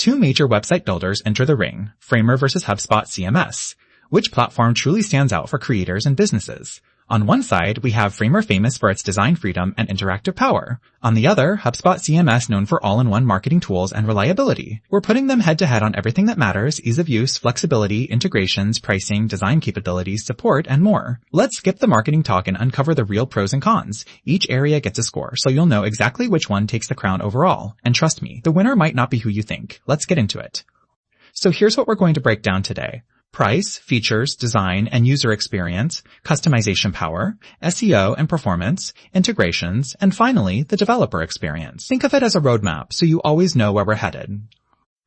Two major website builders enter the ring, Framer versus HubSpot CMS. Which platform truly stands out for creators and businesses? On one side, we have Framer, famous for its design freedom and interactive power. On the other, HubSpot CMS, known for all-in-one marketing tools and reliability. We're putting them head-to-head on everything that matters: ease of use, flexibility, integrations, pricing, design capabilities, support, and more. Let's skip the marketing talk and uncover the real pros and cons. Each area gets a score, so you'll know exactly which one takes the crown overall. And trust me, the winner might not be who you think. Let's get into it. So here's what we're going to break down today. Price, features, design, and user experience, customization power, SEO and performance, integrations, and finally, the developer experience. Think of it as a roadmap, so you always know where we're headed.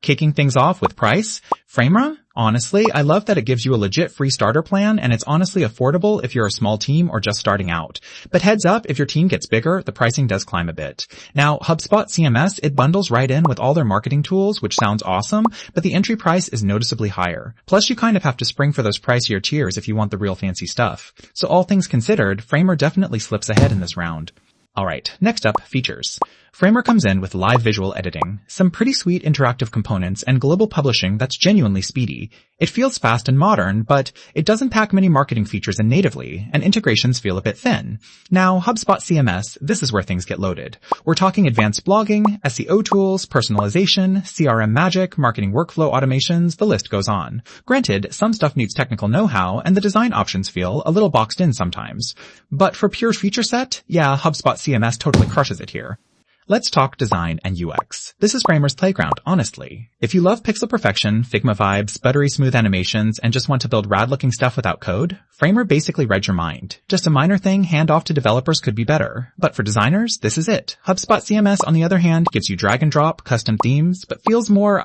Kicking things off with price, Framer? Honestly, I love that it gives you a legit free starter plan, and it's honestly affordable if you're a small team or just starting out. But heads up, if your team gets bigger, the pricing does climb a bit. Now, HubSpot CMS, it bundles right in with all their marketing tools, which sounds awesome, but the entry price is noticeably higher. Plus, you kind of have to spring for those pricier tiers if you want the real fancy stuff. So all things considered, Framer definitely slips ahead in this round. Alright, next up, features. Framer comes in with live visual editing, some pretty sweet interactive components, and global publishing that's genuinely speedy. It feels fast and modern, but it doesn't pack many marketing features in natively, and integrations feel a bit thin. Now, HubSpot CMS, this is where things get loaded. We're talking advanced blogging, SEO tools, personalization, CRM magic, marketing workflow automations, the list goes on. Granted, some stuff needs technical know-how, and the design options feel a little boxed in sometimes. But for pure feature set, yeah, HubSpot CMS totally crushes it here. Let's talk design and UX. This is Framer's playground, honestly. If you love pixel perfection, Figma vibes, buttery smooth animations, and just want to build rad-looking stuff without code, Framer basically read your mind. Just a minor thing hand off to developers could be better. But for designers, this is it. HubSpot CMS, on the other hand, gives you drag and drop, custom themes, but feels more,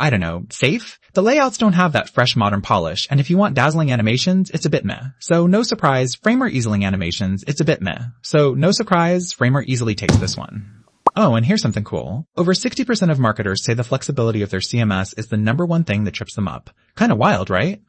safe? The layouts don't have that fresh modern polish, and if you want dazzling animations, it's a bit meh. So no surprise, Framer easily animations, it's a bit meh. So no surprise, Framer easily takes this one. Oh, and here's something cool. Over 60% of marketers say the flexibility of their CMS is the #1 thing that trips them up. Kinda wild, right?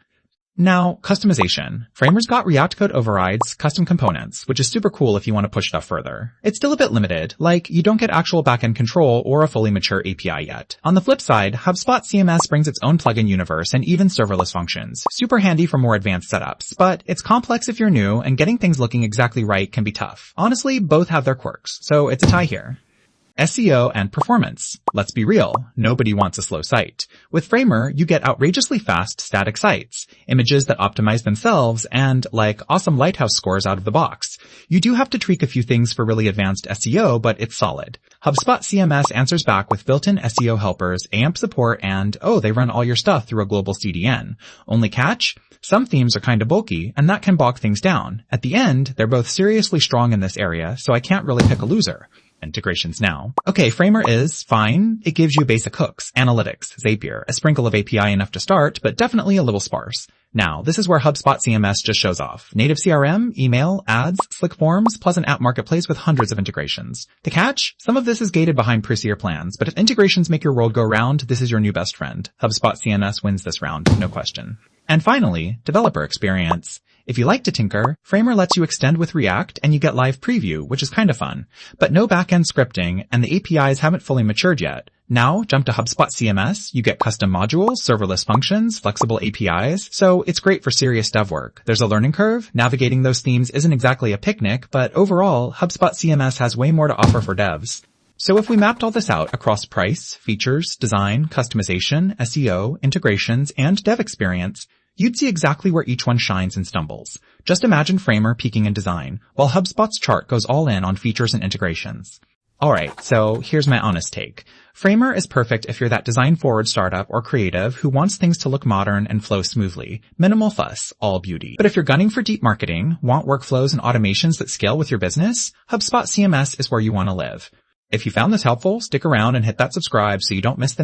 Now, customization. Framer's got React code overrides, custom components, which is super cool if you want to push stuff further. It's still a bit limited, like you don't get actual backend control or a fully mature API yet. On the flip side, HubSpot CMS brings its own plugin universe and even serverless functions. Super handy for more advanced setups, but it's complex if you're new, and getting things looking exactly right can be tough. Honestly, both have their quirks, so it's a tie here. SEO and performance. Let's be real, nobody wants a slow site. With Framer, you get outrageously fast static sites, images that optimize themselves, and, awesome lighthouse scores out of the box. You do have to tweak a few things for really advanced SEO, but it's solid. HubSpot CMS answers back with built-in SEO helpers, AMP support, and, they run all your stuff through a global CDN. Only catch? Some themes are kinda bulky, and that can bog things down. At the end, they're both seriously strong in this area, so I can't really pick a loser. Integrations now. Okay, Framer is fine. It gives you basic hooks, analytics, Zapier, a sprinkle of API enough to start, but definitely a little sparse. Now, this is where HubSpot CMS just shows off. Native CRM, email, ads, slick forms, plus an app marketplace with hundreds of integrations. The catch? Some of this is gated behind pricier plans, but if integrations make your world go round, this is your new best friend. HubSpot CMS wins this round, no question. And finally, developer experience. If you like to tinker, Framer lets you extend with React and you get live preview, which is kinda fun. But no backend scripting, and the APIs haven't fully matured yet. Now, jump to HubSpot CMS, you get custom modules, serverless functions, flexible APIs, so it's great for serious dev work. There's a learning curve, navigating those themes isn't exactly a picnic, but overall, HubSpot CMS has way more to offer for devs. So if we mapped all this out across price, features, design, customization, SEO, integrations, and dev experience, you'd see exactly where each one shines and stumbles. Just imagine Framer peaking in design, while HubSpot's chart goes all in on features and integrations. Alright, so here's my honest take. Framer is perfect if you're that design-forward startup or creative who wants things to look modern and flow smoothly. Minimal fuss, all beauty. But if you're gunning for deep marketing, want workflows and automations that scale with your business, HubSpot CMS is where you want to live. If you found this helpful, stick around and hit that subscribe so you don't miss the next